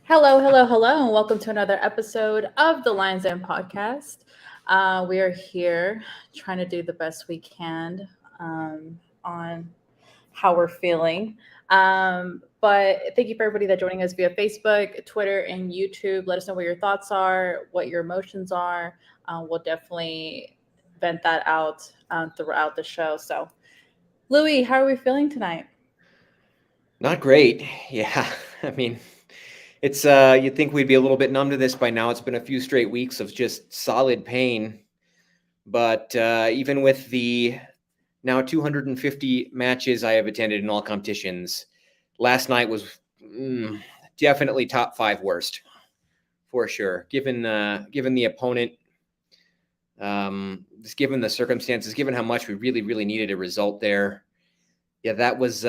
Hello, hello, hello, and welcome to another episode of the Lions Den podcast. We are here trying to do the best we can on how we're feeling. But thank you for everybody that joining us via Facebook, Twitter, and YouTube. Let us know what your thoughts are, what your emotions are. We'll definitely vent that out throughout the show. So, Louis, how are we feeling tonight? Not great. Yeah. I mean, it's you'd think we'd be a little bit numb to this by now. It's been a few straight weeks of just solid pain. But even with the now 250 matches I have attended in all competitions, last night was definitely top 5 worst for sure. Given the opponent, just given the circumstances, given how much we really needed a result there. Yeah, that was.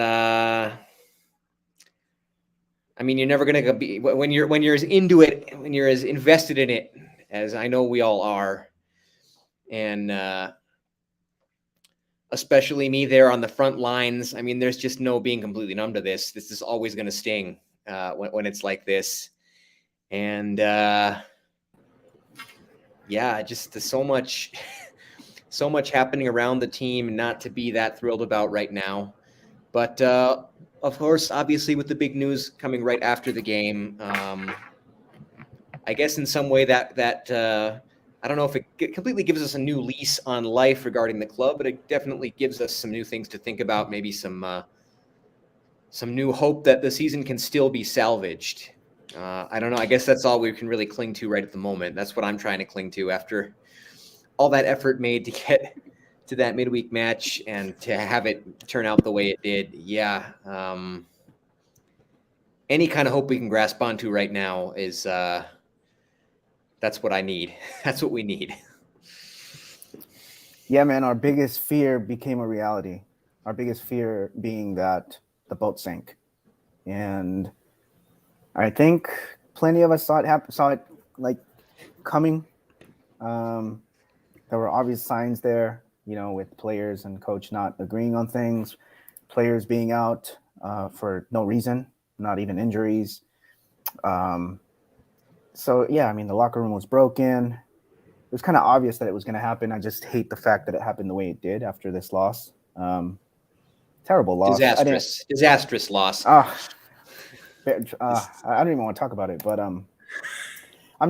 I mean, you're never going to be when you're as into it, when you're as invested in it as I know we all are, and especially me there on the front lines. I mean, there's just no being completely numb to this. This is always going to sting when it's like this, and yeah, just so much, so much happening around the team not to be that thrilled about right now, but. Of course, obviously, with the big news coming right after the game, I guess in some way that I don't know if it completely gives us a new lease on life regarding the club, but it definitely gives us some new things to think about. Maybe some new hope that the season can still be salvaged. I don't know. I guess that's all we can really cling to right at the moment. That's what I'm trying to cling to after all that effort made to get to that midweek match and to have it turn out the way it did. Yeah. Any kind of hope we can grasp onto right now is that's what I need. That's what we need. Yeah, man, our biggest fear became a reality. Our biggest fear being that the boat sank. And I think plenty of us saw it like coming. There were obvious signs there, with players and coach not agreeing on things, players being out for no reason, not even injuries. So, yeah, I mean, the locker room was broken. It was kind of obvious that it was going to happen. I just hate the fact that it happened the way it did after this loss. Terrible loss. Disastrous loss. I don't even want to talk about it, but I'm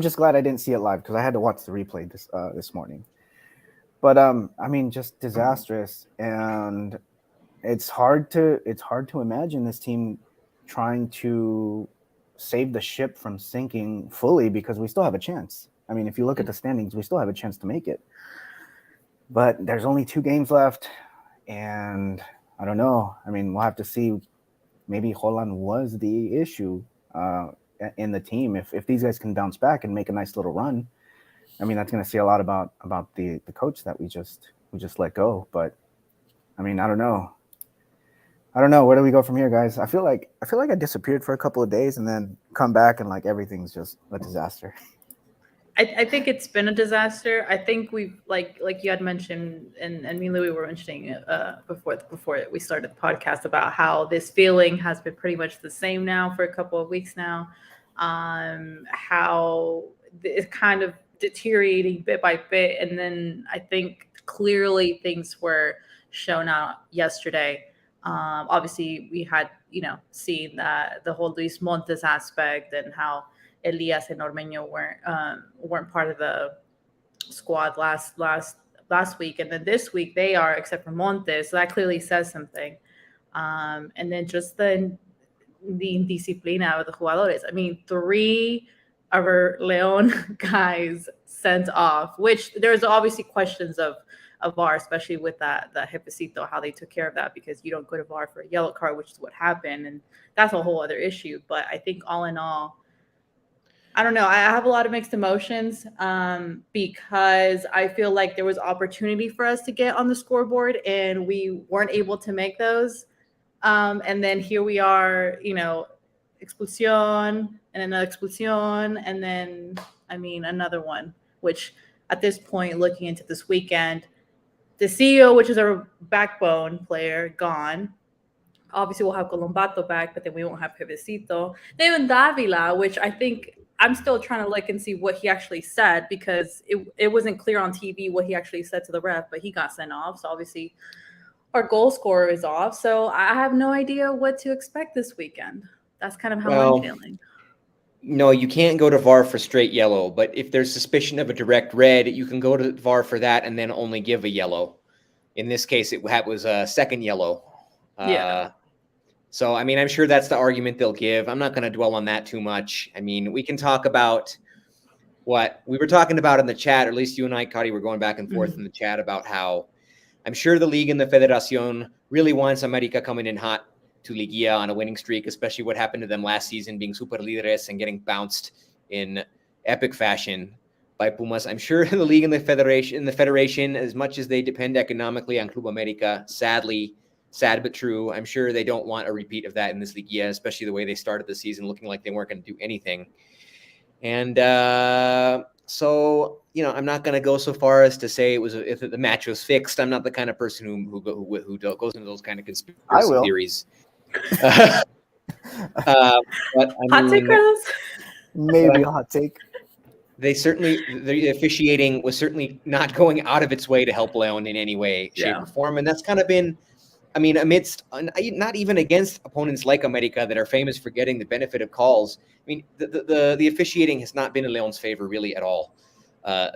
just glad I didn't see it live because I had to watch the replay this morning. But I mean, just disastrous, and it's hard to imagine this team trying to save the ship from sinking fully because we still have a chance. I mean, if you look at the standings, we still have a chance to make it. But there's only 2 games left, and I don't know. I mean, we'll have to see. Maybe Holan was the issue in the team. If these guys can bounce back and make a nice little run, I mean, that's going to say a lot about the coach that we just let go. But I mean, I don't know. Where do we go from here, guys? I feel like I disappeared for a couple of days and then come back and like everything's just a disaster. I think it's been a disaster. I think we've like you had mentioned, and me and Louis were mentioning before we started the podcast about how this feeling has been pretty much the same now for a couple of weeks now. How it's kind of deteriorating bit by bit, and then I think clearly things were shown out yesterday. Obviously, we had seen that the whole Luis Montes aspect and how Elias and Ormeño weren't part of the squad last week, and then this week they are, except for Montes. So that clearly says something. And then just the indisciplina of the jugadores. I mean, 3 of our Leon guys sent off, which there's obviously questions of VAR, especially with the Jefecito, how they took care of that, because you don't go to VAR for a yellow card, which is what happened, and that's a whole other issue. But I think all in all, I don't know. I have a lot of mixed emotions because I feel like there was opportunity for us to get on the scoreboard and we weren't able to make those. And then here we are, expulsion and another expulsion, and then, I mean, another one, which at this point, looking into this weekend, the CEO, which is our backbone player, gone. obviously we'll have Colombato back, but then we won't have Pebecito. Then Davila, which I think I'm still trying to look and see what he actually said, because it wasn't clear on TV what he actually said to the ref, but he got sent off. So obviously our goal scorer is off. So I have no idea what to expect this weekend. That's kind of how I'm feeling. No, you can't go to VAR for straight yellow, but if there's suspicion of a direct red, you can go to VAR for that and then only give a yellow. In this case, it was a second yellow. So, I mean, I'm sure that's the argument they'll give. I'm not going to dwell on that too much. I mean, we can talk about what we were talking about in the chat, or at least you and I, Cody, were going back and forth in the chat about how I'm sure the league and the Federacion really wants America coming in hot to Liguilla on a winning streak, especially what happened to them last season, being super líderes and getting bounced in epic fashion by Pumas. I'm sure the league and the federation, as much as they depend economically on Club America, sadly, sad but true, I'm sure they don't want a repeat of that in this Liguilla, especially the way they started the season looking like they weren't going to do anything. And so, you know, I'm not going to go so far as to say if the match was fixed. I'm not the kind of person who goes into those kind of conspiracy theories. But, hot take, Carlos? Maybe a hot take. The officiating was certainly not going out of its way to help Leon in any way, shape, or form. And that's kind of been, I mean, amidst, not even against opponents like America that are famous for getting the benefit of calls. I mean, the officiating has not been in Leon's favor really at all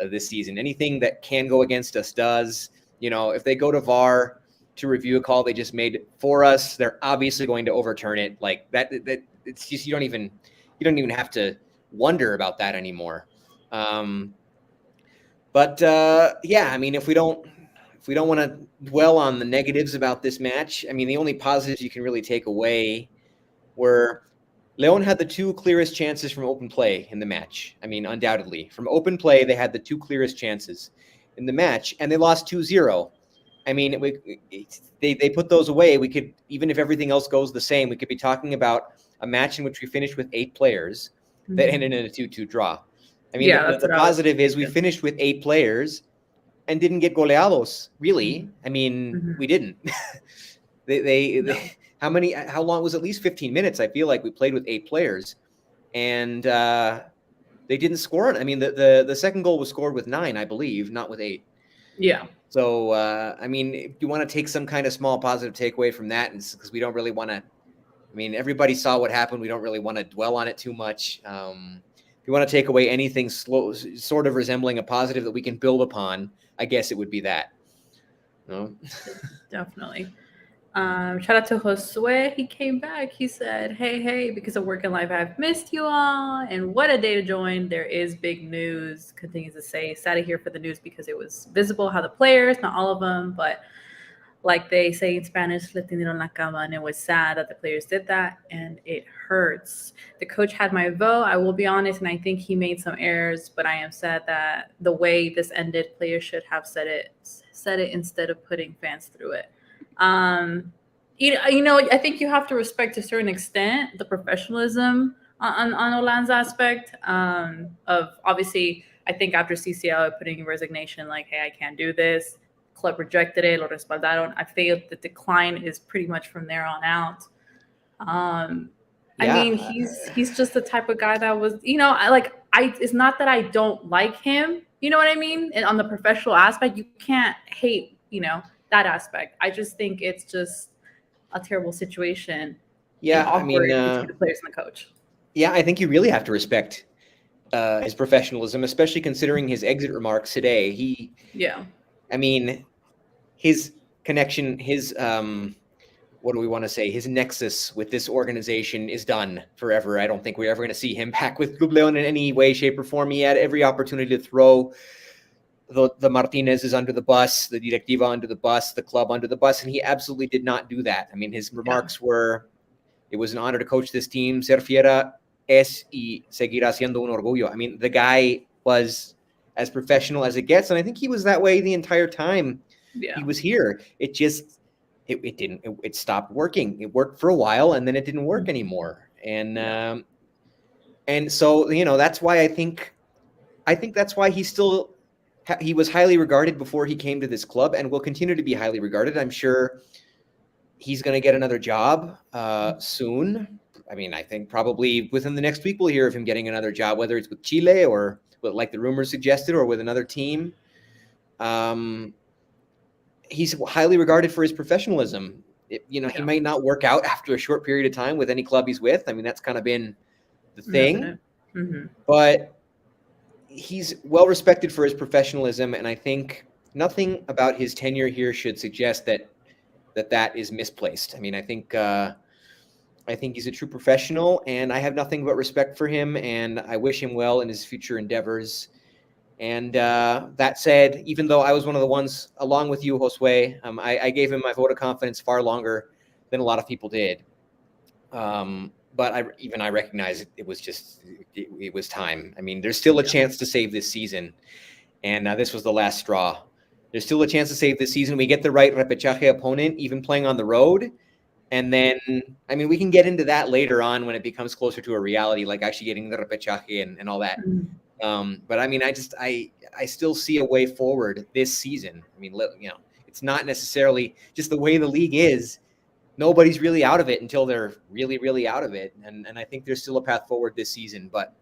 this season. Anything that can go against us does. You know, if they go to VAR to review a call they just made for us, they're obviously going to overturn it. Like that it's just, you don't even have to wonder about that anymore. Yeah, I mean, if we don't want to dwell on the negatives about this match, I mean, the only positives you can really take away were Leon had the two clearest chances from open play in the match. I mean, undoubtedly. From open play, they had the two clearest chances in the match, and they lost 2-0. I mean, they put those away. We could, even if everything else goes the same, we could be talking about a match in which we finished with 8 players that ended in a 2-2 draw. I mean, the positive is we finished with 8 players and didn't get goleados, really. I mean, we didn't. How long was it? At least 15 minutes, I feel like we played with 8 players. And they didn't score it. I mean, the second goal was scored with 9, I believe, not with 8. Yeah. So, I mean, if you want to take some kind of small positive takeaway from that, because we don't really want to, I mean, everybody saw what happened. We don't really want to dwell on it too much. If you want to take away anything sort of resembling a positive that we can build upon, I guess it would be that. No? Definitely. Shout out to Josue. He came back. He said, hey, because of work and life, I've missed you all. And what a day to join. There is big news. Continues to say, sad to hear for the news because it was visible how the players, not all of them, but like they say in Spanish, le tendieron la cama, and it was sad that the players did that, and it hurts. The coach had my vote, I will be honest, and I think he made some errors, but I am sad that the way this ended, players should have said it instead of putting fans through it. You know, I think you have to respect to a certain extent the professionalism on Holan's aspect of, obviously, I think after CCL putting in resignation, like, hey, I can't do this. Club rejected it, lo respaldaron. I feel the decline is pretty much from there on out. I mean, he's just the type of guy that was, you know, it's not that I don't like him, you know what I mean? And on the professional aspect, you can't hate, you know, that aspect. I just think it's just a terrible situation. Yeah, I mean, between the players and the coach. Yeah, I think you really have to respect his professionalism, especially considering his exit remarks today. I mean, his connection, his what do we want to say? His nexus with this organization is done forever. I don't think we're ever going to see him back with Club Leon in any way, shape, or form. He had every opportunity to throw the Martinezes under the bus, the Directiva under the bus, the club under the bus, and he absolutely did not do that. I mean, his remarks were, it was an honor to coach this team. Ser fiera es y seguirá siendo un orgullo. I mean, the guy was as professional as it gets, and I think he was that way the entire time he was here. It just, it stopped working. It worked for a while, and then it didn't work anymore. And so, you know, that's why I think that's why he was highly regarded before he came to this club and will continue to be highly regarded. I'm sure he's going to get another job soon. I mean, I think probably within the next week we'll hear of him getting another job, whether it's with Chile or like the rumors suggested, or with another team. He's highly regarded for his professionalism. He might not work out after a short period of time with any club he's with. I mean, that's kind of been the thing. Mm-hmm. But he's well respected for his professionalism, and I think nothing about his tenure here should suggest that is misplaced. I mean, I think he's a true professional, and I have nothing but respect for him, and I wish him well in his future endeavors. And that said, even though I was one of the ones, along with you, Josue, I gave him my vote of confidence far longer than a lot of people did. But I recognize it was time. I mean, there's still a chance to save this season, and this was the last straw. There's still a chance to save this season. We get the right repechaje opponent, even playing on the road. And then, I mean, we can get into that later on when it becomes closer to a reality, like actually getting the repechaje and all that. But I mean, I still see a way forward this season. I mean, it's not necessarily just the way the league is. Nobody's really out of it until they're really, really out of it. And I think there's still a path forward this season, but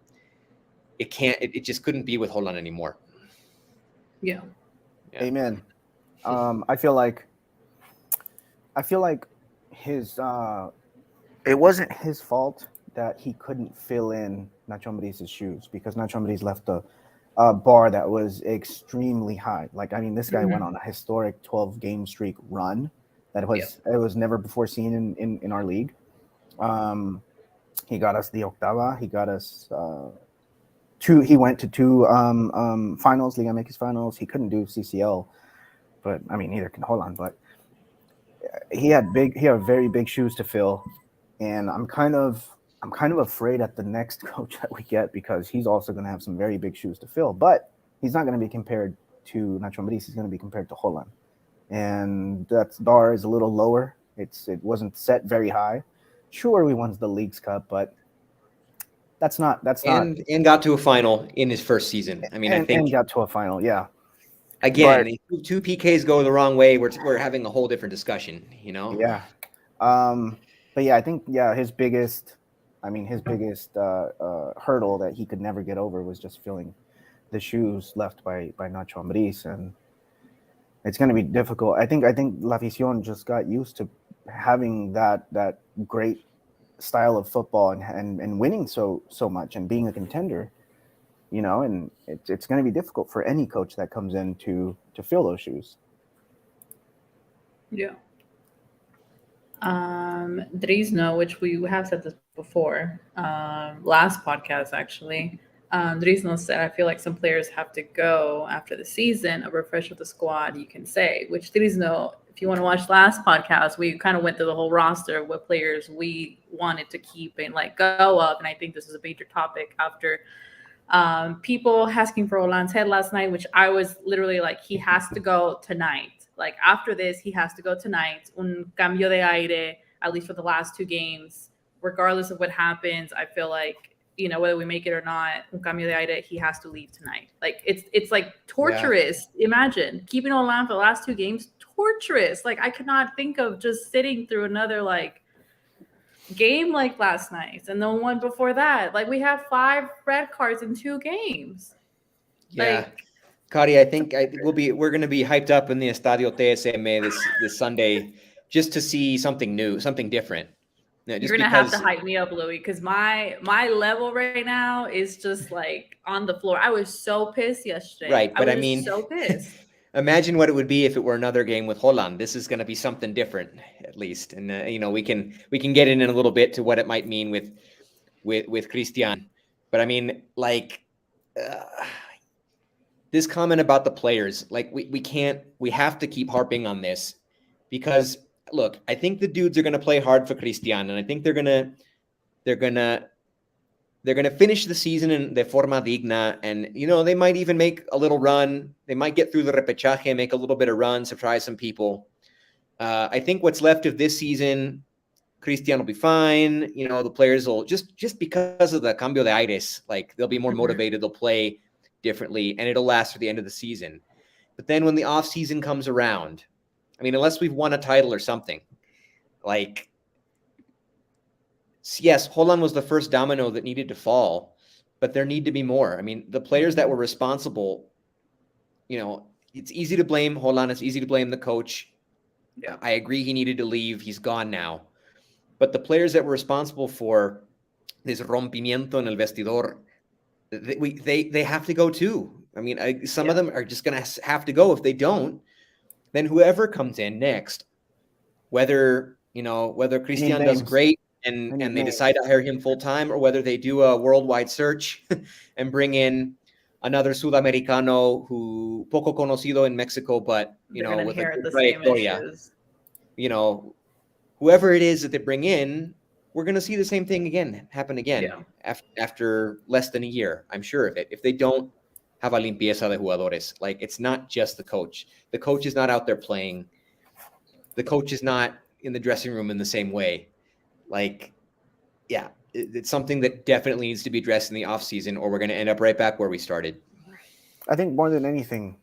it just couldn't be with Holan anymore. Yeah. Amen. I feel like his it wasn't his fault that he couldn't fill in Nacho Ambros's shoes, because Nacho Ambriz left a bar that was extremely high. Like, I mean, this guy went on a historic 12-game streak run that was never before seen in our league. He got us the octava. He got us he went to two finals, Liga MX finals. He couldn't do CCL, but I mean, neither can Holan. But he had very big shoes to fill, and I'm kind of afraid at the next coach that we get, because he's also going to have some very big shoes to fill. But he's not going to be compared to Nacho Ambriz. He's going to be compared to Holan, and that bar is a little lower. It wasn't set very high. Sure, we won the Leagues Cup, but that's not and got to a final in his first season. I mean, I think got to a final. Yeah. Again, two PKs go the wrong way. We're having a whole different discussion, Yeah. But yeah, I think his biggest hurdle that he could never get over was just filling the shoes left by Nacho Ambriz, and it's going to be difficult. I think La Afición just got used to having that great style of football and winning so much and being a contender, and it's going to be difficult for any coach that comes in to fill those shoes. Yeah. Drizno, which we have said this before, last podcast actually. Drizno said, I feel like some players have to go after the season. A refresh of the squad, you can say. Which Drizno, if you want to watch last podcast, we kind of went through the whole roster of what players we wanted to keep and let go of. And I think this is a major topic after people asking for Holan's head last night, which I was literally like, he has to go tonight. Like, after this, he has to go tonight. Un cambio de aire, at least for the last two games. Regardless of what happens, I feel like, whether we make it or not, un cambio de aire, he has to leave tonight. Like, it's like torturous. Yeah. Imagine keeping Holan for the last two games. Torturous. Like, I could not think of just sitting through another, like, game like last night and the one before that. Like, we have 5 red cards in 2 games. Yeah. Like, Cody, I think we're going to be hyped up in the Estadio TSM this Sunday just to see something new, something different. You're going to have to hype me up, Louis, because my level right now is just like on the floor. I was so pissed yesterday. Right, but I mean, so pissed. Imagine what it would be if it were another game with Holan. This is going to be something different, at least, and we can get in a little bit to what it might mean with Christian. But I mean, like. This comment about the players, like we have to keep harping on this, because look, I think the dudes are going to play hard for Christian, and I think they're going to finish the season in de forma digna, and they might even make a little run. They might get through the repechaje, make a little bit of run, surprise some people. I think what's left of this season, Christian will be fine. The players will just because of the cambio de aires, like they'll be more motivated. They'll play differently, and it'll last for the end of the season. But then when the off season comes around, I mean, unless we've won a title or something, Like, yes, Holan was the first domino that needed to fall, but there need to be more. I mean, the players that were responsible, it's easy to blame Holan. It's easy to blame the coach. Yeah. I agree he needed to leave. He's gone now. But the players that were responsible for this rompimiento en el vestidor, they have to go too. I mean, some of them are just going to have to go. If they don't, then whoever comes in next, whether Christian does great and they decide to hire him full time, or whether they do a worldwide search and bring in another Sudamericano who poco conocido in Mexico, but with a good trayectoria. Whoever it is that they bring in, we're going to see the same thing happen again after less than a year. I'm sure of it. If they don't have a limpieza de jugadores, like, it's not just the coach. The coach is not out there playing. The coach is not in the dressing room in the same way. Like, it's something that definitely needs to be addressed in the off season, or we're going to end up right back where we started. I think more than anything,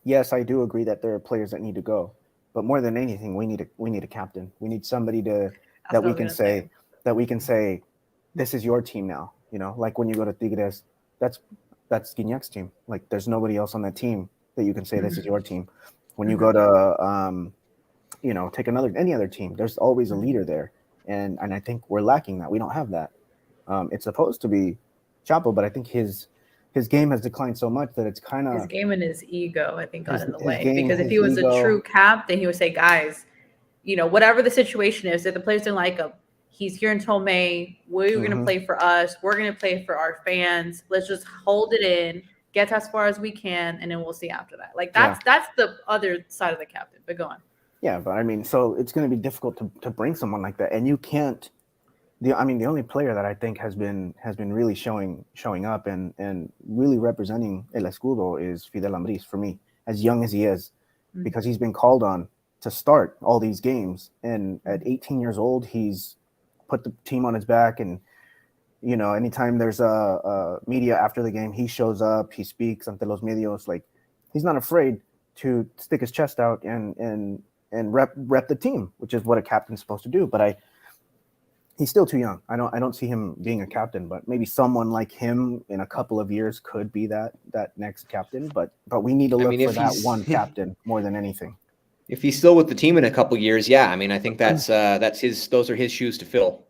yes, I do agree that there are players that need to go, but more than anything, we need a captain. We need somebody that we can say, this is your team now. Like when you go to Tigres, that's Guignac's team. Like, there's nobody else on that team that you can say this is your team. When you go to take any other team, there's always a leader there, and I think we're lacking that. We don't have that. It's supposed to be Chapo, but I think his game has declined so much that it's kind of his game and his ego, I think, got in the way. Because if he was a true captain, he would say, guys, whatever the situation is, if the players didn't like him, he's here until May. We're going to play for us. We're going to play for our fans. Let's just hold it in, get as far as we can, and then we'll see after that. Like, that's the other side of the captain. But go on. Yeah, but I mean, so it's going to be difficult to bring someone like that, and you can't. The only player that I think has been really showing up and really representing El Escudo is Fidel Ambriz, for me, as young as he is, because he's been called on to start all these games, and at 18 years old, he's put the team on his back, and anytime there's a media after the game, he shows up, he speaks ante los medios, like, he's not afraid to stick his chest out and rep the team, which is what a captain's supposed to do. But he's still too young. I don't see him being a captain, but maybe someone like him in a couple of years could be that next captain. But we need to look for that one captain more than anything. If he's still with the team in a couple of years, I think those are his shoes to fill,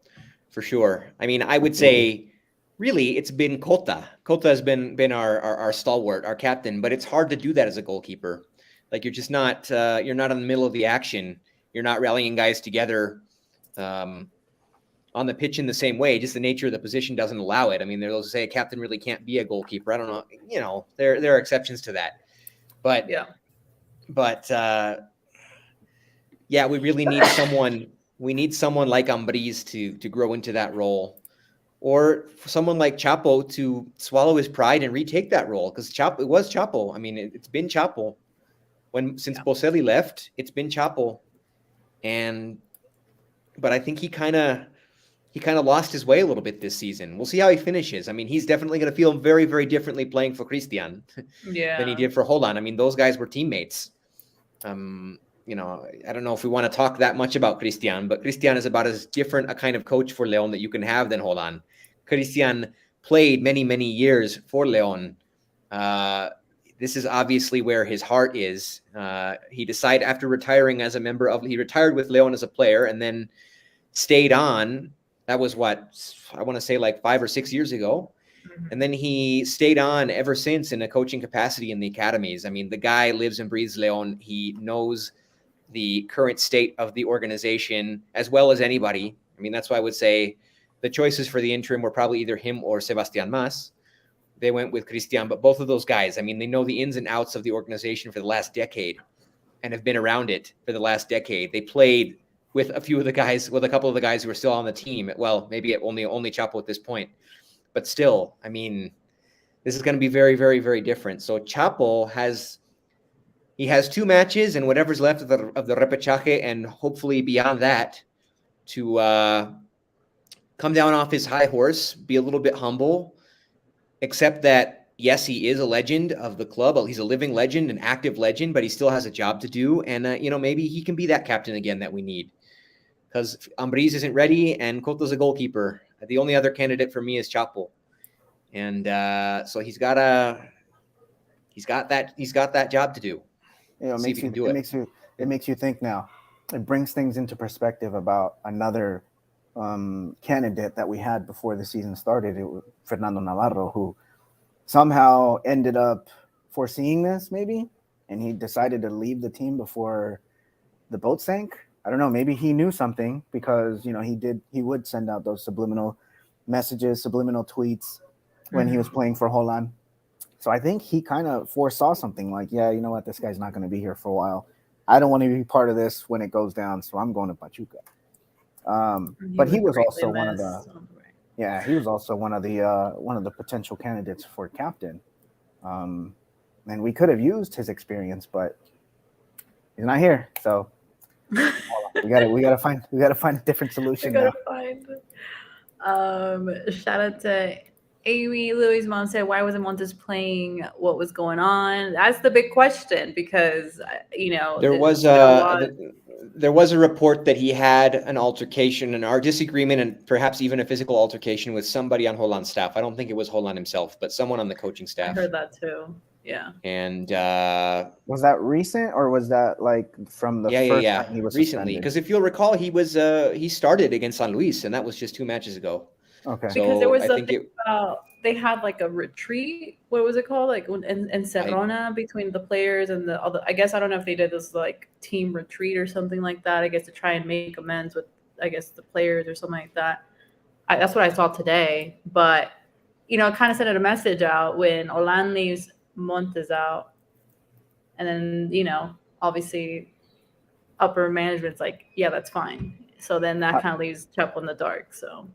for sure. I mean, I would say really it's been Cota. Cota has been our stalwart, our captain, but it's hard to do that as a goalkeeper. Like, you're just not you're not in the middle of the action. You're not rallying guys together on the pitch in the same way. Just the nature of the position doesn't allow it. I mean, they'll say a captain really can't be a goalkeeper. I don't know. There are exceptions to that. But we really need someone. We need someone like Ambriz to grow into that role, or for someone like Chapo to swallow his pride and retake that role. Because it was Chapo. I mean, it's been Chapo. Since Boselli left, it's been Chapo, but I think he kind of lost his way a little bit this season. We'll see how he finishes. I mean, he's definitely going to feel very, very differently playing for Christian than he did for Holan. I mean, those guys were teammates. I don't know if we want to talk that much about Christian, but Christian is about as different a kind of coach for Leon that you can have than Holan. Christian played many, many years for Leon. This is obviously where his heart is. He decided after retiring he retired with Leon as a player and then stayed on. That was I want to say like 5 or 6 years ago. And then he stayed on ever since in a coaching capacity in the academies. I mean, the guy lives and breathes Leon. He knows the current state of the organization as well as anybody. I mean, that's why I would say the choices for the interim were probably either him or Sebastián Mas. They went with Christian, but both of those guys, I mean, they know the ins and outs of the organization for the last decade and have been around it for the last decade. They played with a couple of the guys who are still on the team. Well, maybe only Chapo at this point, but still, I mean, this is going to be very, very, very different. So Chapo has 2 matches and whatever's left of the repechage, and hopefully beyond that, to come down off his high horse, be a little bit humble. Except that, yes, he is a legend of the club. He's a living legend, an active legend, but he still has a job to do. And, maybe he can be that captain again that we need. because Ambriz isn't ready and Coto's a goalkeeper. The only other candidate for me is Chapo, and so he's got that job to do. It See if he can do it. makes you think now. It brings things into perspective about another candidate that we had before the season started. It was Fernando Navarro, who somehow ended up foreseeing this, maybe, and he decided to leave the team before the boat sank. I don't know. Maybe he knew something because he would send out those subliminal messages, subliminal tweets when he was playing for Holan. So I think he kind of foresaw something like, yeah, you know what, this guy's not going to be here for a while. I don't want to be part of this when it goes down, so I'm going to Pachuca. But he was also one of the potential candidates for captain. And we could have used his experience, but he's not here. So we gotta find a different solution now. Shout out to Amy. Louis' mom said, why wasn't Montes playing? What was going on? That's the big question, because there was a report that he had an altercation, an disagreement, and perhaps even a physical altercation with somebody on Holan's staff. I don't think it was Holan himself, but someone on the coaching staff. I heard that too. Yeah. And was that recent, or was that like from the first time he was recently? Because if you'll recall, he started against San Luis, and that was just 2 matches ago. Okay. So because there was something about they had like a retreat. What was it called? Like in Serrona between the players and the other. I guess I don't know if they did this like team retreat or something like that. I guess to try and make amends with the players or something like that. That's what I saw today. But it kind of sent a message out when Holan leaves Montes out, and then obviously upper management's like, yeah, that's fine. So then that kind of leaves Chapo in the dark. So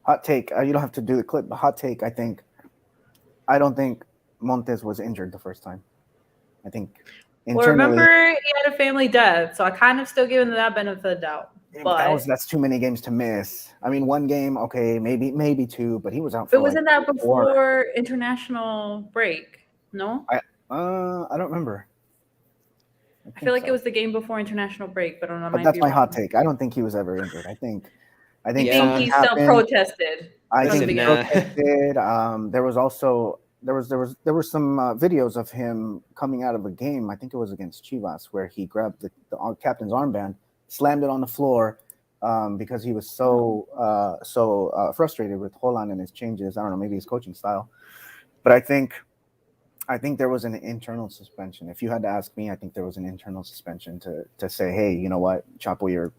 hot take, you don't have to do the clip, but hot take, I don't think Montes was injured the first time. I think remember he had a family death, so I kind of still give him that benefit of the doubt. But that's too many games to miss. I mean, one game, okay, maybe two, but he was out for wasn't that before international break? No? I don't remember. I feel like it was the game before international break, but I don't know. But that's my hot take. I don't think he was ever injured. I think he still protested. I think he protested. There were some videos of him coming out of a game. I think it was against Chivas, where he grabbed the captain's armband, slammed it on the floor because he was so frustrated with Holan and his changes. I don't know, maybe his coaching style. But I think there was an internal suspension. If you had to ask me, I think there was an internal suspension to say, hey, you know what, Chapo, you're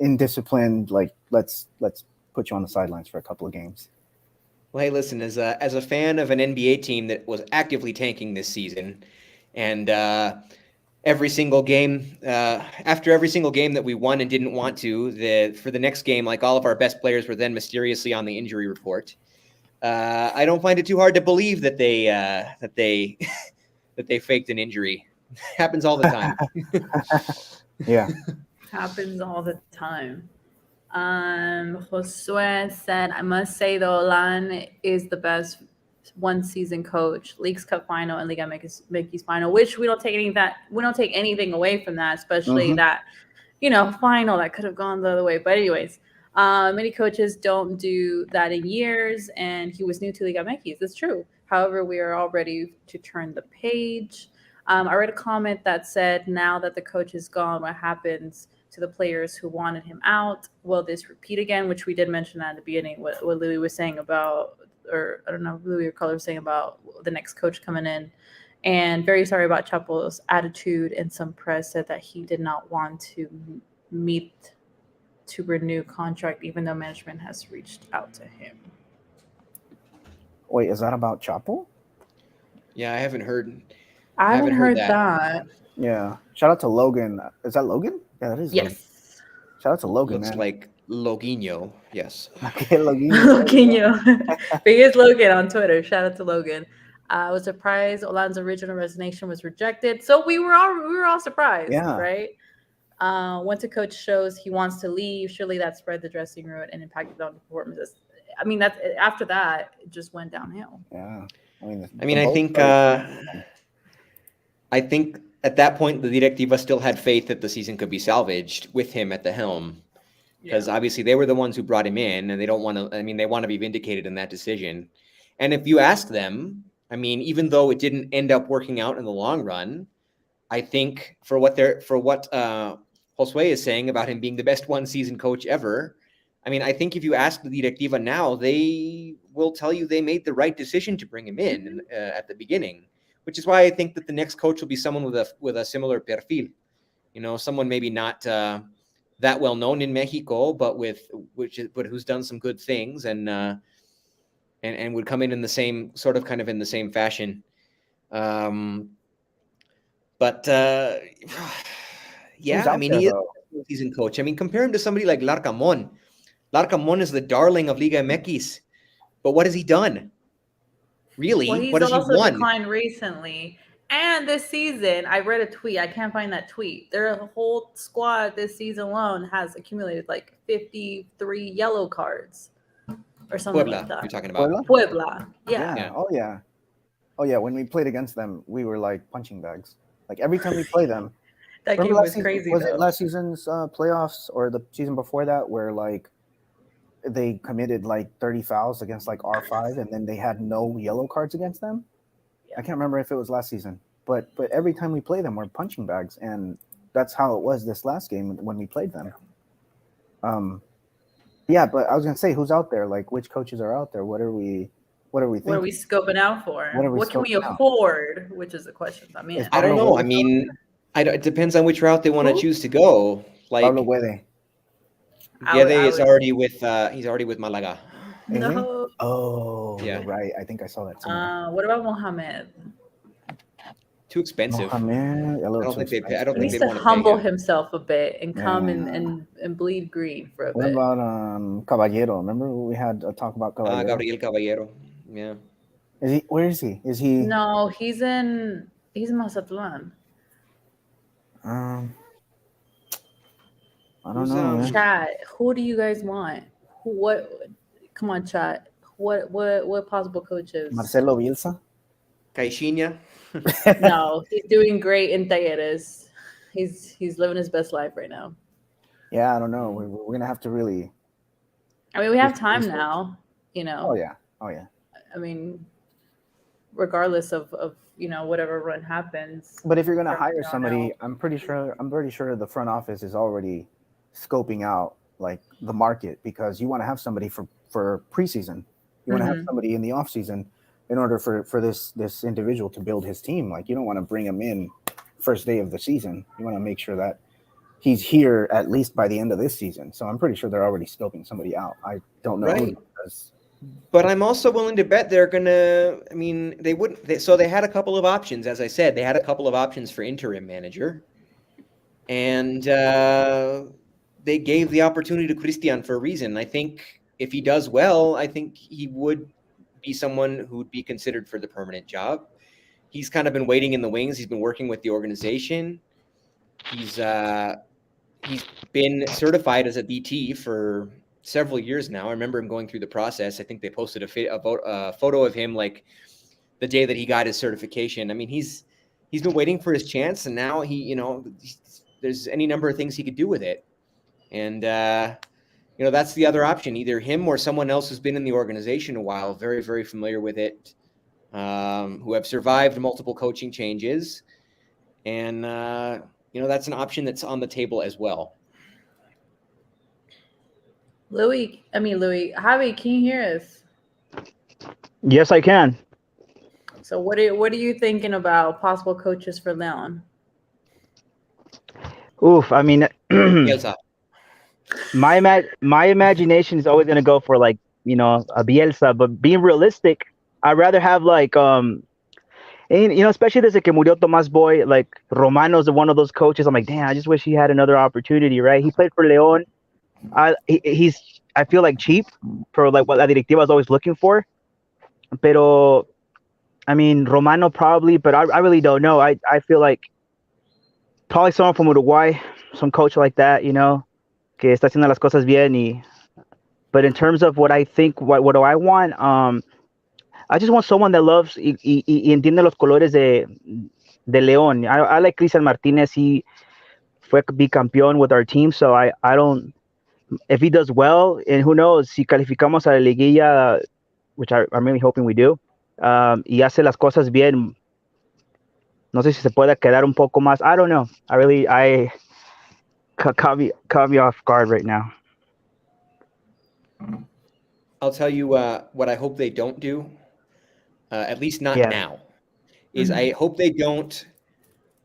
indisciplined. Like let's put you on the sidelines for a couple of games. Well, hey, listen, as a fan of an NBA team that was actively tanking this season, and every single game that we won and didn't want to, for the next game, like all of our best players were then mysteriously on the injury report. I don't find it too hard to believe that they faked an injury. Happens all the time. Yeah. Happens all the time. Josue said, I must say though, Holan is the best one season coach. Leagues Cup final and Liga MX final, which we don't take anything away from that, especially that final that could have gone the other way. But anyways, many coaches don't do that in years, and he was new to Liga MX. That's true. However, we are all ready to turn the page. I read a comment that said, now that the coach is gone, what happens to the players who wanted him out? Will this repeat again? Which we did mention that at the beginning, what Louis was saying about, or I don't know, Louis or Color was saying about the next coach coming in. And very sorry about Chapo's attitude, and some press said that he did not want to meet to renew contract, even though management has reached out to him. Wait, is that about Chapo? Yeah, I haven't heard. I haven't heard that. Yeah. Shout out to Logan. Is that Logan? Yeah, that is. Yes. Logan. Shout out to Logan. Looks like Loginho. Yes. Okay, Loginho. Loginho. But he is Logan on Twitter. Shout out to Logan. I was surprised Holan's original resignation was rejected. So we were all surprised, right? Once a coach shows he wants to leave, surely that spread the dressing room and impacted on performances. I mean, that's after that, it just went downhill. Yeah. I think at that point, the Directiva still had faith that the season could be salvaged with him at the helm. Because obviously they were the ones who brought him in, and they don't want to, I mean, they want to be vindicated in that decision. And if you ask them, I mean, even though it didn't end up working out in the long run, I think for what Josue is saying about him being the best one-season coach ever, I mean, I think if you ask the Directiva now, they will tell you they made the right decision to bring him in at the beginning, which is why I think that the next coach will be someone with a similar perfil, you know, someone maybe not that well known in Mexico, but who's done some good things and would come in the same sort of kind of in the same fashion. But yeah, I mean, he is a season coach. I mean, compare him to somebody like Larcamón. Larcamón is the darling of Liga MX, but what has he done? Really? Well, he's what has also he won? declined recently. And this season, I read a tweet. I can't find that tweet. Their whole squad this season alone has accumulated like 53 yellow cards or something Puebla, like that. you're talking about. Puebla. Yeah. Yeah. Oh, yeah. Oh, yeah. When we played against them, we were like punching bags. Like every time we play them. That game was crazy. Was it last season's playoffs or the season before that where like they committed like 30 fouls against like R5 and then they had no yellow cards against them? Yeah. I can't remember if it was last season, but every time we play them, we're punching bags, and that's how it was this last game when we played them. Yeah, but I was gonna say, who's out there? Like, which coaches are out there? What are we thinking? What are we scoping out for? What can we afford? Which is the question. I mean, I don't know. I mean, it depends on which route they want to choose to go. Like Pablo Guede. Guede is already with he's already with Malaga. No. Oh, yeah, right. I think I saw that too. What about Mohamed? Too expensive. Mohamed, I don't think they he needs to humble himself a bit and come and bleed green for a bit. What about Caballero? Remember we had a talk about Caballero? Gabriel Caballero. Yeah. Is he? Where is he? Is he? No, he's in Mazatlan. I don't know. Chat. Who do you guys want? What? Come on, chat. What possible coaches? Marcelo Bielsa. Caixinha. No, he's doing great in Talleres. He's living his best life right now. Yeah, I don't know. We're gonna have to really. I mean, we have time now. You know. Oh yeah. I mean, regardless of whatever run happens. But if you're gonna hire somebody, I'm pretty sure the front office is already scoping out like the market, because you want to have somebody for preseason. You want to have somebody in the off season in order for this individual to build his team. Like, you don't want to bring him in first day of the season. You want to make sure that he's here at least by the end of this season. So I'm pretty sure they're already scoping somebody out. I don't know. Right. But I'm also willing to bet they're going to, I mean, they wouldn't. So they had a couple of options. As I said, they had a couple of options for interim manager. And they gave the opportunity to Christian for a reason. I think if he does well, I think he would be someone who would be considered for the permanent job. He's kind of been waiting in the wings. He's been working with the organization. He's been certified as a BT for several years now. I remember him going through the process. I think they posted a photo of him like the day that he got his certification. I mean, he's been waiting for his chance, and now there's any number of things he could do with it. And that's the other option, either him or someone else who's been in the organization a while, very, very familiar with it, who have survived multiple coaching changes. And, that's an option that's on the table as well. Javi, can you hear us? Yes, I can. So what are you thinking about possible coaches for Leon? Oof, I mean, my imagination is always gonna go for like, a Bielsa, but being realistic, I'd rather have like especially desde que murió Tomás Boy, like Romano's one of those coaches. I'm like, damn, I just wish he had another opportunity, right? He played for León. I feel like cheap for like what La Directiva is always looking for. Pero I mean, Romano probably, but I really don't know. I feel like probably someone from Uruguay, some coach like that, que está haciendo las cosas bien. But in terms of what I think, what do I want? I just want someone that loves y entiende los colores de León. I like Cristian Martinez. He fue bicampeón with our team, so I don't. If he does well, and who knows, si calificamos a la liguilla, which I'm really hoping we do, y hace las cosas bien, no sé si se pueda quedar un poco más. I don't know. I caught me off guard right now. I'll tell you what I hope they don't do, at least not now, is I hope they don't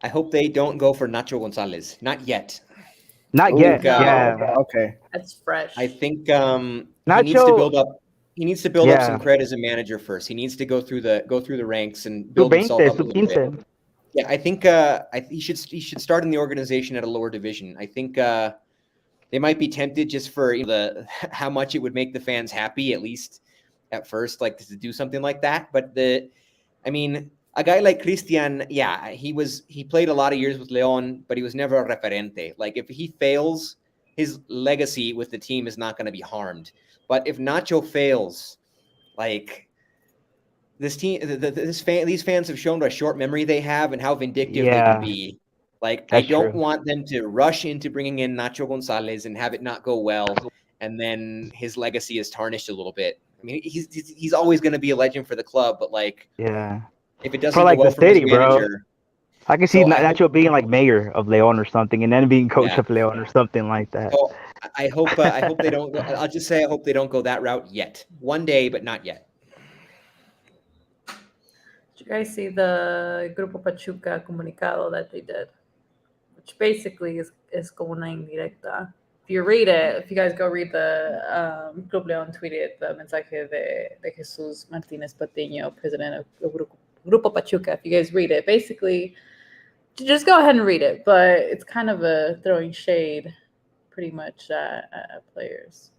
go for Nacho Gonzalez. Not yet. Not yet. No. Yeah. Okay. That's fresh. I think Nacho, he needs to build up some credit as a manager first. He needs to go through the ranks and build himself up a little bit. Yeah, I think he should start in the organization at a lower division. I think they might be tempted just for how much it would make the fans happy, at least at first, like to do something like that. But a guy like Cristian, he played a lot of years with León, but he was never a referente. Like if he fails, his legacy with the team is not going to be harmed. But if Nacho fails, like this team, these fans have shown what a short memory they have and how vindictive they can be. Like I don't want them to rush into bringing in Nacho Gonzalez and have it not go well, and then his legacy is tarnished a little bit. I mean, he's always going to be a legend for the club, but like, if it doesn't go well for his manager, I can see Nacho being like mayor of León or something, and then being coach of León or something like that. So I hope they don't go. I'll just say I hope they don't go that route yet. One day, but not yet. Did you guys see the Grupo Pachuca comunicado that they did? Which basically is como una indirecta. If you read it, if you guys go read the Club León tweeted the mensaje de Jesús Martinez Patiño, president of Grupo Pachuca. If you guys read it, basically, just go ahead and read it. But it's kind of a throwing shade, pretty much, at players.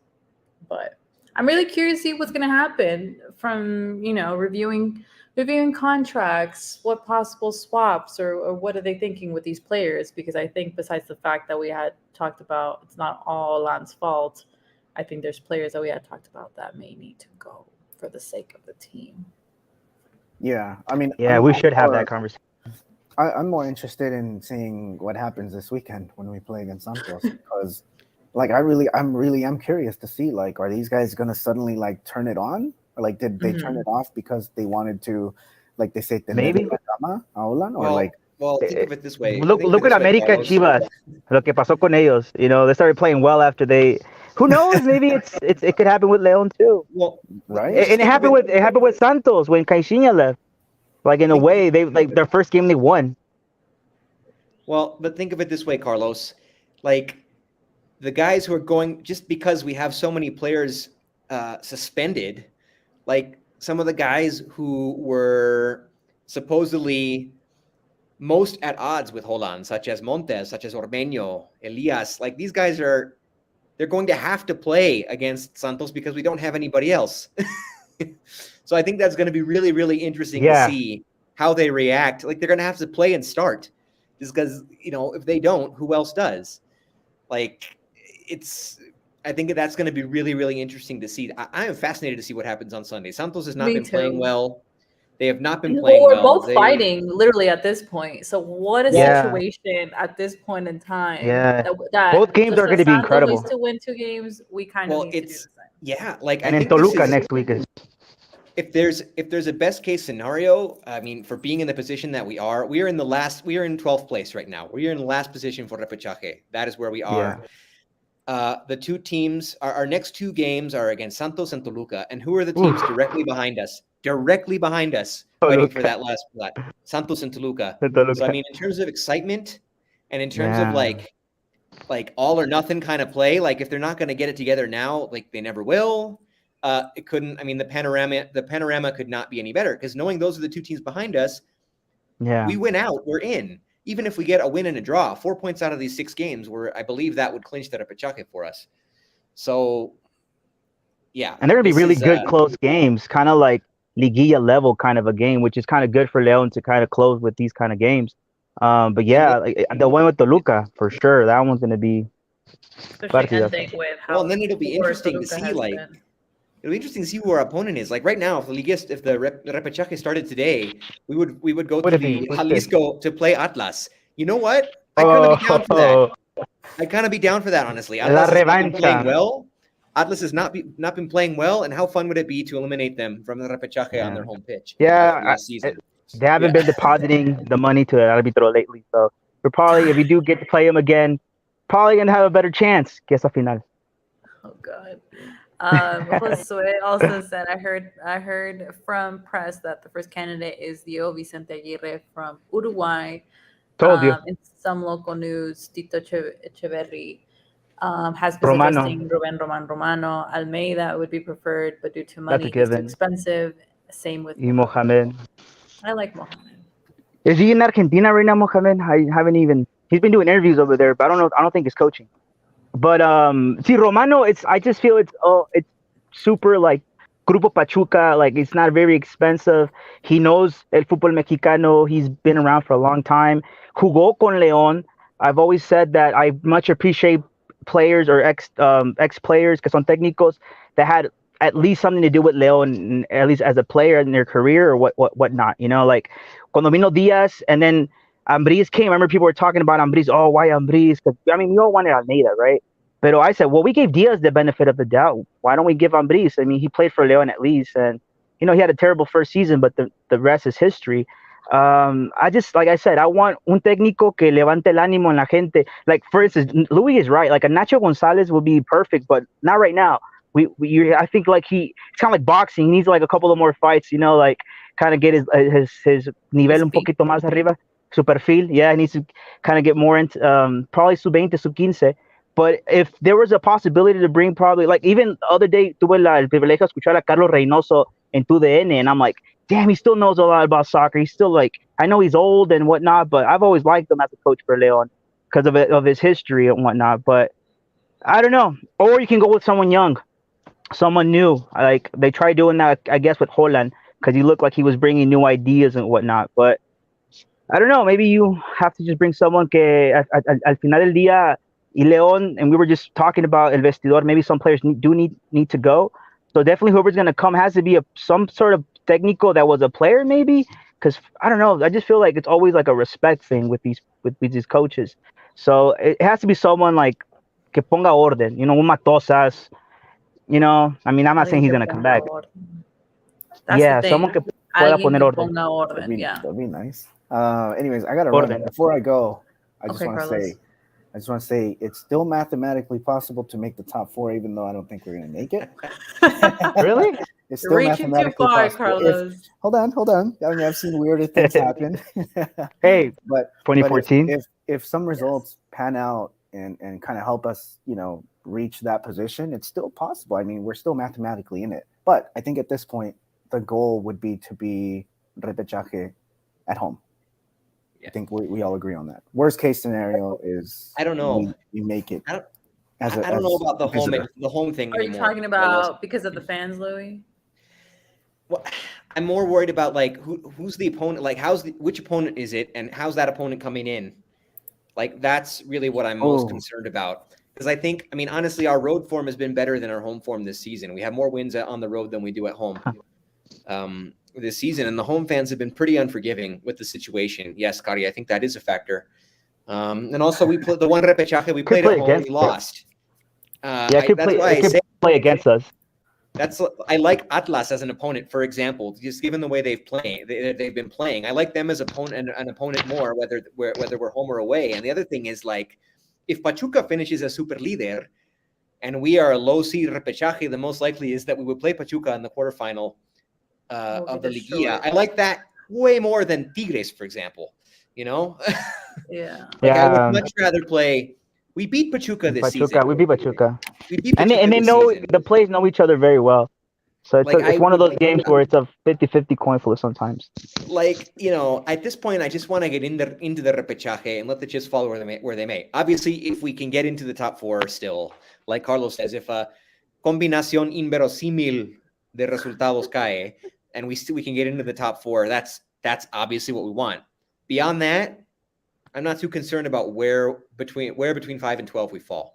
But I'm really curious to see what's going to happen from reviewing contracts, what possible swaps or what are they thinking with these players? Because I think besides the fact that we had talked about it's not all Holan's fault, I think there's players that we had talked about that may need to go for the sake of the team. Yeah, I mean, we should have that conversation. I'm more interested in seeing what happens this weekend when we play against Santos because, like, I really am curious to see, like, are these guys gonna suddenly like turn it on? Or like, did they turn it off because they wanted to, like they say, maybe Holan, or like? Well, think of it this way. Look at América Chivas. Lo que pasó con ellos. They started playing well after they. Who knows? Maybe it could happen with León too. Well, right. And it happened with Santos when Caixinha left. Like in a way, they like their first game they won. Well, but think of it this way, Carlos. Like the guys who are going, just because we have so many players suspended, like some of the guys who were supposedly most at odds with Holan, such as Montes, such as Ormeño, Elias, like these guys they're going to have to play against Santos because we don't have anybody else. So I think that's going to be really, really interesting to see how they react. Like they're going to have to play and start just because, if they don't, who else does? Like I think that's going to be really, really interesting to see. I am fascinated to see what happens on Sunday. Santos has not been playing well. They have not been playing well. We're both fighting literally at this point. So what a situation at this point in time. Yeah. That both games are going to be incredible. Needs to win 2 games. We kind of need to do the same. Yeah, like and in Toluca next week is. If there's a best case scenario, I mean, for being in the position that we are in 12th place right now. We are in the last position for repechage. That is where we are. The two teams, our next 2 games are against Santos and Toluca. And who are the teams directly behind us? Fighting for that last spot. Santos and Toluca. So, I mean, in terms of excitement and in terms of like all or nothing kind of play, like if they're not going to get it together now, like they never will, it couldn't, I mean, the panorama could not be any better because knowing those are the 2 teams behind us, we win out, we're in. Even if we get a win and a draw, 4 points out of these 6 games, I believe that would clinch that repechage for us. So, yeah. And they're going to be really good close games, kind of like Liguilla level kind of a game, which is kind of good for León to kind of close with these kind of games. But yeah, like, the one with Toluca, for sure, that one's going to be. Especially ending with how and then it'll be interesting to see, like, It'll be interesting to see who our opponent is. Like right now, if the repechaje started today, we would go Would to it be? the What's this? Jalisco to play Atlas. You know what? I'd kind of be down for that. Oh, I'd kind of be down for that, honestly. la Atlas has not been playing revancha. well. Atlas has not been playing well, and how fun would it be to eliminate them from the repechaje on Yeah. their home pitch Yeah, last season? they haven't been depositing the money to Arbitro lately, so we're probably, if we do get to play them again, probably gonna have a better chance. Que esa final. Oh God. Josue also said, I heard from press that the first candidate is Diego Vicente Aguirre from Uruguay. Told you. In some local news, Tito Echeverri has been Romano. suggesting Roman Romano. Almeida would be preferred, but due to That's a money, he's too given. expensive. Same with Y Mohamed. I like Mohamed. Is he in Argentina right now, Mohamed? I haven't even. He's been doing interviews over there, but I don't know. I don't think he's coaching. But see, Romano, I just feel it's super like Grupo Pachuca. Like it's not very expensive. He knows el fútbol mexicano. He's been around for a long time. Jugó con León. I've always said that I much appreciate players or ex players que son técnicos that had at least something to do with León, at least as a player in their career or whatnot. You know, like cuando vino Diaz and then Ambriz came. I remember people were talking about Ambriz. Oh, why Ambriz? Because I mean, we all wanted Almeida, right? But I said, well, we gave Diaz the benefit of the doubt. Why don't we give Ambriz? I mean, he played for León at least, and he had a terrible first season, but the rest is history. I just, like I said, I want un técnico que levante el ánimo en la gente. Like, for instance, Louis is right. Like, a Nacho Gonzalez would be perfect, but not right now. I think like it's kind of like boxing. He needs like a couple of more fights, like kind of get his nivel un poquito más arriba, su perfil. Yeah, he needs to kind of get more into probably sub-20, sub-15. But if there was a possibility to bring probably like even the other day tuve el privilegio de escuchar a Carlos Reynoso en TUDN, and I'm like, damn, he still knows a lot about soccer. He's still like, I know he's old and whatnot, but I've always liked him as a coach for Leon because of his history and whatnot. But I don't know. Or you can go with someone young, someone new. Like they tried doing that, I guess, with Holan because he looked like he was bringing new ideas and whatnot. But I don't know. Maybe you have to just bring someone que al final del día y León, and we were just talking about el vestidor. Maybe some players need to go. So definitely whoever's going to come has to be some sort of técnico that was a player, maybe. Because I don't know. I just feel like it's always like a respect thing with these coaches. So it has to be someone like que ponga orden. Un Matosas. I mean, I'm not saying he's going to come back. That's yeah, the thing. someone que pueda poner orden. Ponga orden. That'd be nice. Anyways, I gotta run. Before I go, I just want to say it's still mathematically possible to make the top 4, even though I don't think we're gonna make it. Really? It's still reaching mathematically too far, possible. Carlos. Hold on. I mean, I've seen weirder things happen. Hey, but 2014. But if some results pan out and kind of help us, reach that position, it's still possible. I mean, we're still mathematically in it. But I think at this point, the goal would be to be repechaje at home. Yeah. I think we all agree on that. Worst case scenario is I don't know. You make it. I don't know about the home thing. Are you anymore. talking about because of the fans, Louis? Well, I'm more worried about like who's the opponent. Like which opponent is it, and how's that opponent coming in? Like that's really what I'm most concerned about. Because I mean, honestly, our road form has been better than our home form this season. We have more wins on the road than we do at home. This season, and the home fans have been pretty unforgiving with the situation. Yes, Kari, I think that is a factor. And also, we played the one repechaje we played at home, we lost. Play against us. I like Atlas as an opponent, for example, just given the way they've been playing. I like them as an opponent more, whether we're home or away. And the other thing is like, if Pachuca finishes as super líder, and we are a low seed repechaje, the most likely is that we would play Pachuca in the quarterfinal. Of the Liguilla. I like that way more than Tigres, for example. Yeah. I would much rather play. We beat Pachuca this season. We beat Pachuca. And they know the players know each other very well. So it's one of those games where it's a 50-50 coin flip sometimes. At this point, I just want to get into the repechaje and let the chips fall where they may. Obviously, if we can get into the top 4 still, like Carlos says, if a combinación inverosímil de resultados cae, and we can get into the top 4, that's obviously what we want. Beyond that, I'm not too concerned about where between 5 and 12 we fall.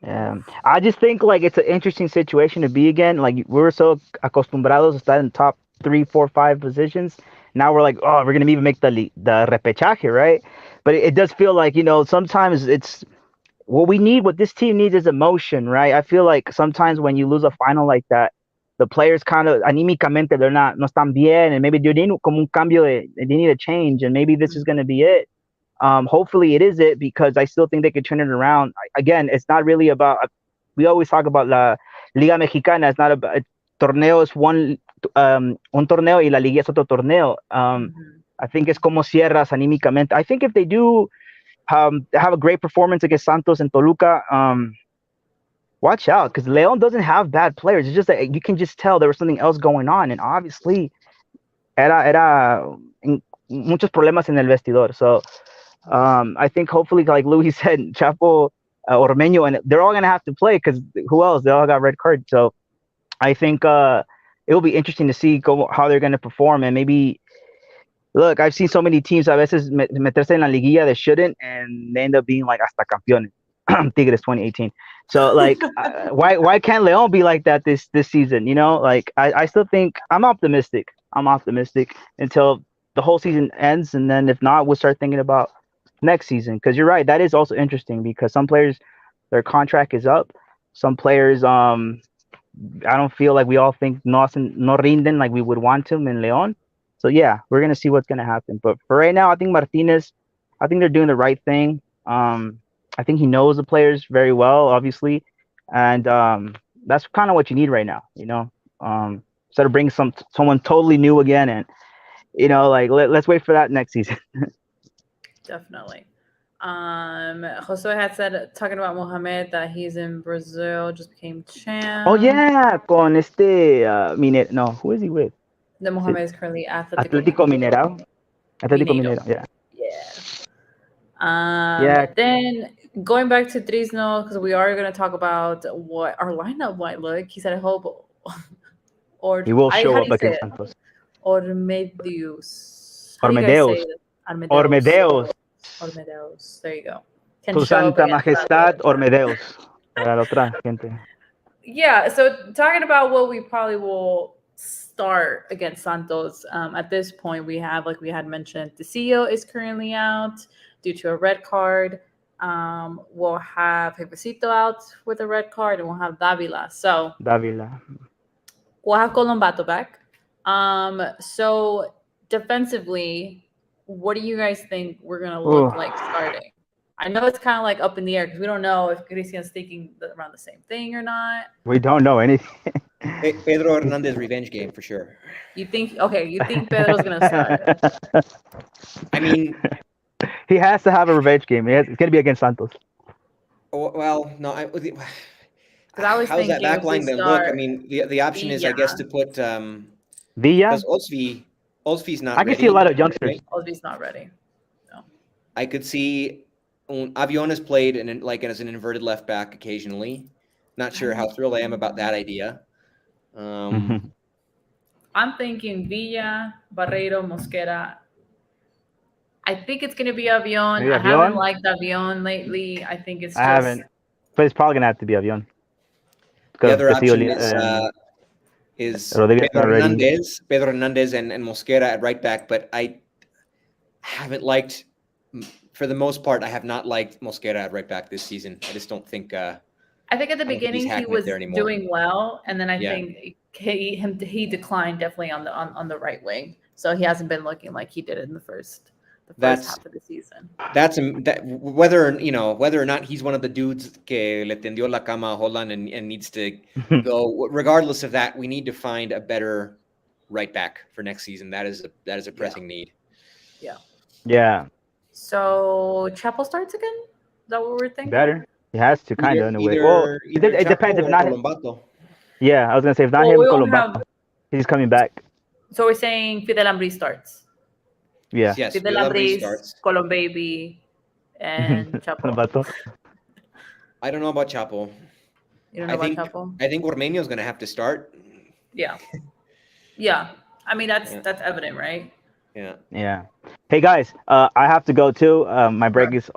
I just think like it's an interesting situation to be again. Like we were so acostumbrados to estar in top 3, 4, 5 positions. Now we're like, oh, we're gonna even make the repechaje, right? But it does feel like sometimes it's what we need. What this team needs is emotion, right? I feel like sometimes when you lose a final like that, the players kind of anímicamente they're not no están bien, and maybe they need como un cambio they need a change, and maybe this is gonna be it. Hopefully it is it because I still think they could turn it around. Again, it's not really about. We always talk about la Liga Mexicana. It's not about torneo es un torneo y la liga es otro torneo. I think it's como cierras anímicamente. I think if they do have a great performance against Santos and Toluca, watch out because León doesn't have bad players. It's just that you can just tell there was something else going on, and obviously era muchos problemas en el vestidor. So. I think hopefully, like Louis said, Chapo, Ormeño, and they're all gonna have to play because who else? They all got red cards. So I think it will be interesting to see how they're gonna perform, and maybe look. I've seen so many teams a veces meterse en la liguilla they shouldn't, and they end up being like hasta campeones. Tigres 2018. So like, why can't León be like that this season? Like I still think I'm optimistic. I'm optimistic until the whole season ends, and then if not, we'll start thinking about next season because you're right, that is also interesting because some players their contract is up, some players I don't feel like we all think no rinden like we would want them in Leon. So yeah, we're gonna see what's gonna happen, but for right now I think Martinez, I think they're doing the right thing. I think he knows the players very well, obviously, and that's kind of what you need right now, instead of bringing someone totally new again, and like let's wait for that next season. Definitely. Josue had said, talking about Mohamed, that he's in Brazil, just became champ. Oh yeah, con no, who is he with? The Mohamed is currently Atlético Mineiro. Atlético Mineiro, yeah. Yeah. Then going back to Trisno, because we are going to talk about what our lineup might look. He said, I hope, or he will show up against Santos. Ormedeus. Ormedeus. There you go. Tu Santa Majestad Ormedeus. Para la otra gente. Yeah, so talking about what we probably will start against Santos. At this point, we have, like we had mentioned, the CEO is currently out due to a red card. We'll have Jefecito out with a red card, and we'll have Davila. We'll have Colombato back. So defensively, what do you guys think we're going to look like starting? I know it's kind of like up in the air because we don't know if Cristian's thinking around the same thing or not. We don't know anything. Pedro Hernandez revenge game for sure. You think Pedro's going to start? I mean, he has to have a revenge game. It's going to be against Santos. Well, no. How's that back line then look? I mean, the option is, I guess, to put Villa. Because Olsvi's not ready. I can see a lot of youngsters. Right? Olsvi's not ready. No. I could see Avion has played as an inverted left back occasionally. Not sure how thrilled I am about that idea. I'm thinking Villa, Barreiro, Mosquera. I think it's going to be Avion. I haven't liked Avion lately. I think it's just... I haven't. But it's probably going to have to be Avion. The other option is Pedro Hernandez and Mosquera at right back, but I haven't liked, for the most part, I have not liked Mosquera at right back this season. I just don't think... I think at the beginning he was doing well, and then I think he declined definitely on the right wing. So he hasn't been looking like he did in the first half of the season. Whether or not he's one of the dudes que le tendió la cama a Holan and needs to go. Regardless of that, we need to find a better right back for next season. That is a pressing need. Yeah. So Chapo starts again? Is that what we're thinking? Better. He has to kind of in a way. Well, it depends if not. Yeah, I was gonna say if not him, Colombato. He's coming back. So we're saying Fidel Ambrí starts. Yeah. Yes, Fidel Ambrí, Colombaby, and Chapo. I don't know about Chapo. You don't know about Chapo? I think Ormeño's going to have to start. Yeah. I mean, that's evident, right? Yeah. Hey guys, I have to go too. My break is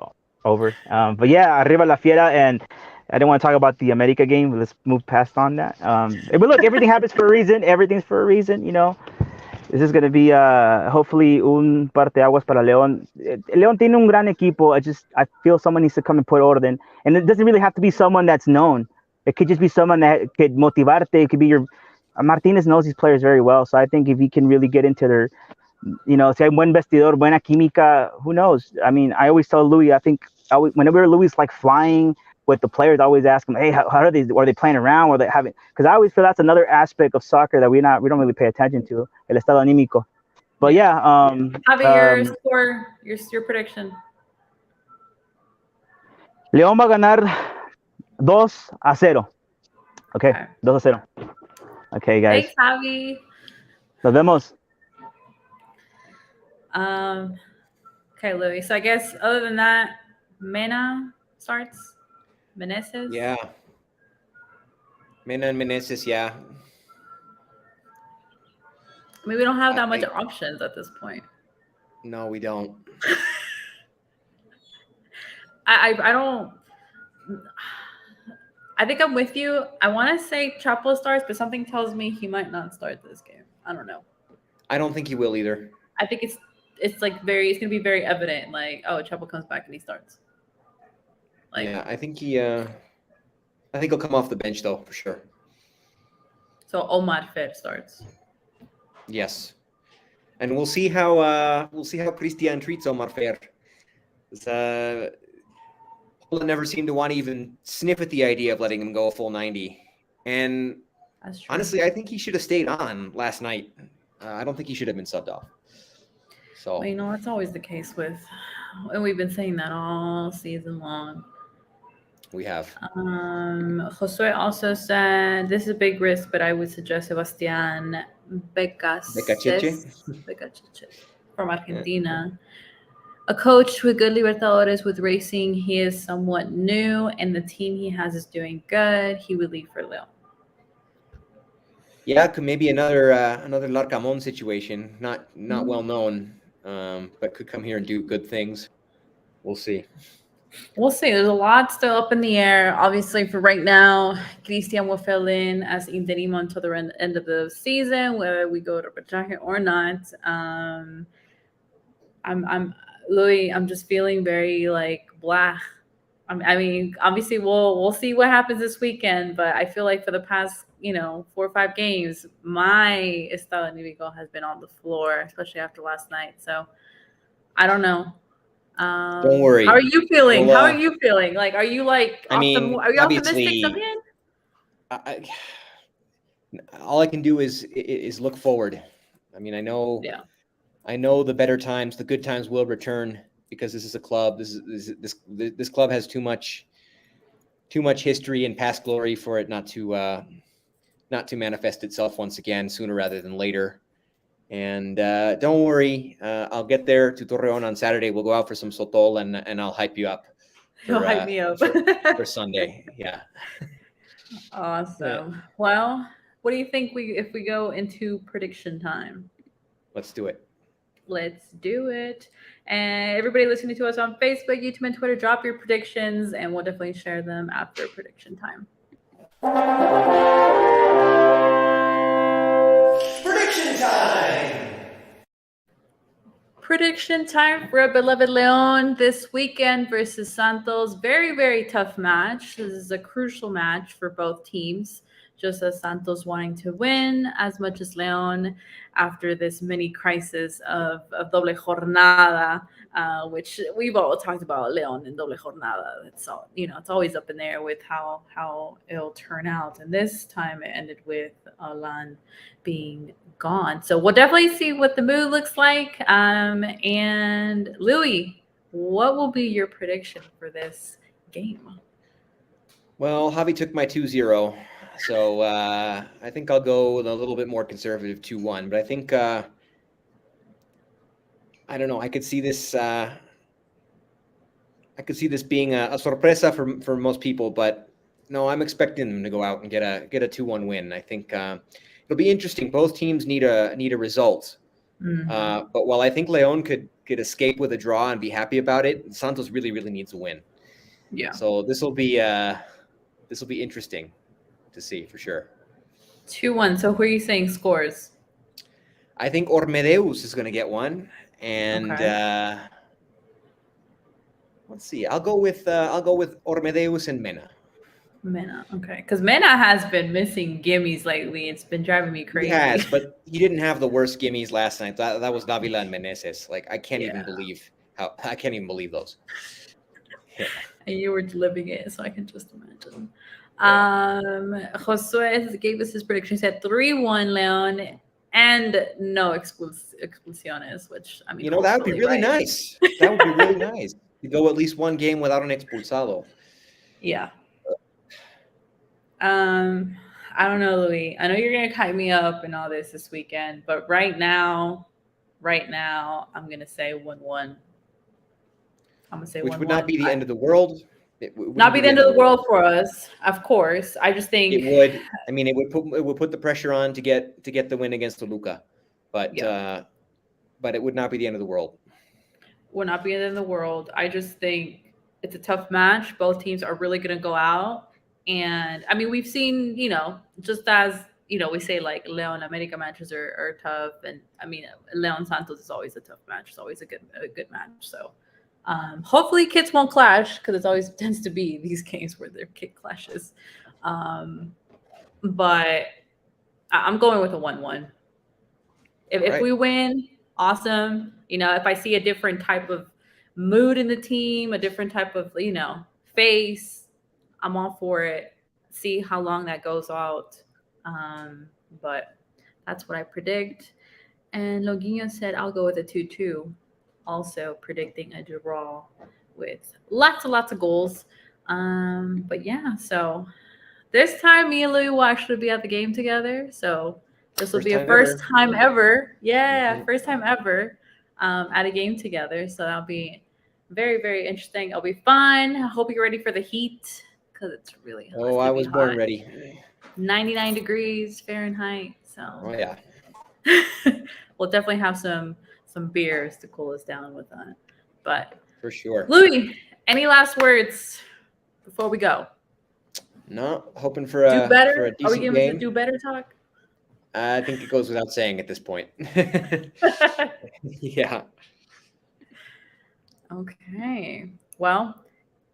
over. But yeah, arriba la fiera, and I didn't want to talk about the America game, but let's move past on that. But look, everything happens for a reason. Everything's for a reason, you know. This is going to be hopefully un parteaguas para León. León tiene un gran equipo. I feel someone needs to come and put orden. And it doesn't really have to be someone that's known. It could just be someone that could motivarte. It could be your Martinez knows these players very well. So I think if he can really get into their, you know, si hay buen vestidor, buena química, who knows? I mean, I always tell Louis, I think whenever Louis is like flying with the players, I always ask him, hey, how are they? Are they playing around? Or are they having? Because I always feel that's another aspect of soccer that we don't really pay attention to, el estado anímico. But yeah, Javi, your score, your prediction. León va a ganar 2-0. Okay, 2-0. Okay, guys. Thanks, Javi. Nos vemos. Okay, Louis. So I guess other than that, Mena starts. Meneses? Yeah. Mena and Meneses, yeah. I mean, we don't have that much options at this point. No, we don't. I don't. I think I'm with you. I want to say Chapo starts, but something tells me he might not start this game. I don't know. I don't think he will either. I think it's like it's gonna be very evident. Like, oh, Chapo comes back and he starts. Like, yeah, I think he'll come off the bench though for sure. So Omar Fer starts. Yes, and we'll see how Christian treats Omar Fer. Holan never seemed to want to even sniff at the idea of letting him go a full 90. And honestly, I think he should have stayed on last night. I don't think he should have been subbed off. So, well, you know, that's always the case and we've been saying that all season long. We have. Josue also said, this is a big risk, but I would suggest Sebastián Becachese from Argentina. A coach with good Libertadores with Racing. He is somewhat new, and the team he has is doing good. He would leave for León. Yeah, could maybe another Larcamón situation. Not well known, but could come here and do good things. We'll see. We'll see. There's a lot still up in the air. Obviously, for right now, Christian will fill in as interino until the end of the season, whether we go to repechage or not. I'm Louis. I'm just feeling very like blah. I mean, obviously, we'll see what happens this weekend, but I feel like for the past 4 or 5 games, my estado anímico has been on the floor, especially after last night. So I don't know. Don't worry. How are you feeling? How are you feeling? Like, are you like? I mean, are you optimistic? All I can do is look forward. I mean, I know the better times, the good times will return because this is a club. This club has too much history and past glory for it not to manifest itself once again sooner rather than later. And don't worry, I'll get there to Torreón on Saturday. We'll go out for some sotol and I'll hype you up. You'll hype me up for Sunday. Yeah. Awesome. Yeah. Well, what do you think if we go into prediction time? Let's do it. Let's do it. And everybody listening to us on Facebook, YouTube, and Twitter, drop your predictions, and we'll definitely share them after prediction time. Prediction time! Prediction time for a beloved León this weekend versus Santos. Very, very tough match. This is a crucial match for both teams. Just as Santos wanting to win as much as León after this mini crisis of doble jornada, which we've all talked about León and doble jornada. It's all, it's always up in there with how it'll turn out. And this time it ended with Holan being gone. So we'll definitely see what the mood looks like. And Louis, what will be your prediction for this game? Well, Javi took my 2-0. So I think I'll go with a little bit more conservative 2-1. But I think I don't know. I could see this. I could see this being a sorpresa for most people. But no, I'm expecting them to go out and get a 2-1 win. I think it'll be interesting. Both teams need a result. Mm-hmm. But while I think León could escape with a draw and be happy about it, Santos really needs a win. Yeah. So this will be this will be interesting to see for sure. 2-1. So who are you saying scores? I think Ormedeus is going to get one, and Okay. let's see. I'll go with Ormedeus and Mena. Mena. Okay. Because Mena has been missing gimmies lately. It's been driving me crazy. He has, but he didn't have the worst gimmies last night. That was Davila and Meneses. Like I can't even believe those. Yeah. And you were living it, so I can just imagine. Yeah. Josue gave us his prediction. He said 3-1 Leon and no expulsiones, which I mean, that would be really right? nice. That would be really nice to go at least one game without an expulsado. Yeah. I don't know, Louis. I know you're gonna hype me up and all this weekend, but right now, I'm gonna say 1-1. I'm gonna say Which 1-1. would not be the end of the world. It Not be the end of the world for us, of course. I just think it would. I mean, it would put the pressure on to get the win against Toluca, but it would not be the end of the world. Would not be the end of the world. I just think it's a tough match. Both teams are really going to go out, and I mean, we've seen, just as we say like Leon America matches are tough, and I mean, Leon Santos is always a tough match. It's always a good match. So. Hopefully kits won't clash because it always tends to be these games where their kit clashes. But I'm going with a 1-1. If we win, awesome. If I see a different type of mood in the team, a different type of, face, I'm all for it. See how long that goes out. But that's what I predict. And Loguinho said, I'll go with a 2-2. Also predicting a draw with lots of goals. But yeah, so this time me and Louis will actually be at the game together. So this will be a first time ever. Yeah, first time ever at a game together. So that'll be very, very interesting. It'll be fun. I hope you're ready for the heat because it's really hot. Oh, I was born ready. 99 degrees Fahrenheit. So yeah. We'll definitely have some beers to cool us down with that. But for sure. Louis, any last words before we go? No, hoping for a better. For a decent Are we giving game. the do better talk? I think it goes without saying at this point. Yeah. Okay. Well,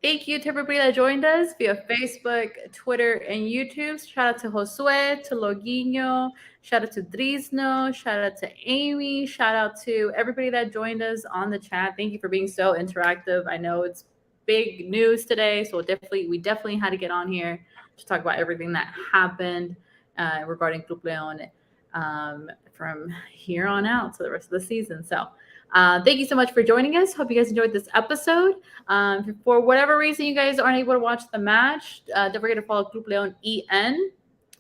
thank you to everybody that joined us via Facebook, Twitter, and YouTube. Shout out to Josue, to Loguinho, shout out to Drizno, shout out to Amy, shout out to everybody that joined us on the chat. Thank you for being so interactive. I know it's big news today, so we definitely had to get on here to talk about everything that happened regarding Club Leon from here on out to the rest of the season. So thank you so much for joining us. Hope you guys enjoyed this episode. For whatever reason you guys aren't able to watch the match, don't forget to follow Club Leon EN,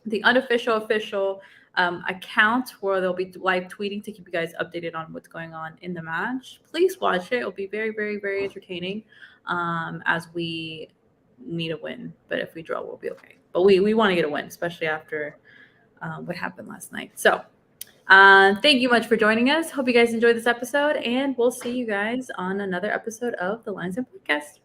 the unofficial official account where they'll be live tweeting to keep you guys updated on what's going on in the match. Please watch it. It'll be very, very, very entertaining as we need a win. But if we draw, we'll be okay. But we want to get a win, especially after what happened last night. So thank you much for joining us. Hope you guys enjoyed this episode, and we'll see you guys on another episode of the Lines and Podcast.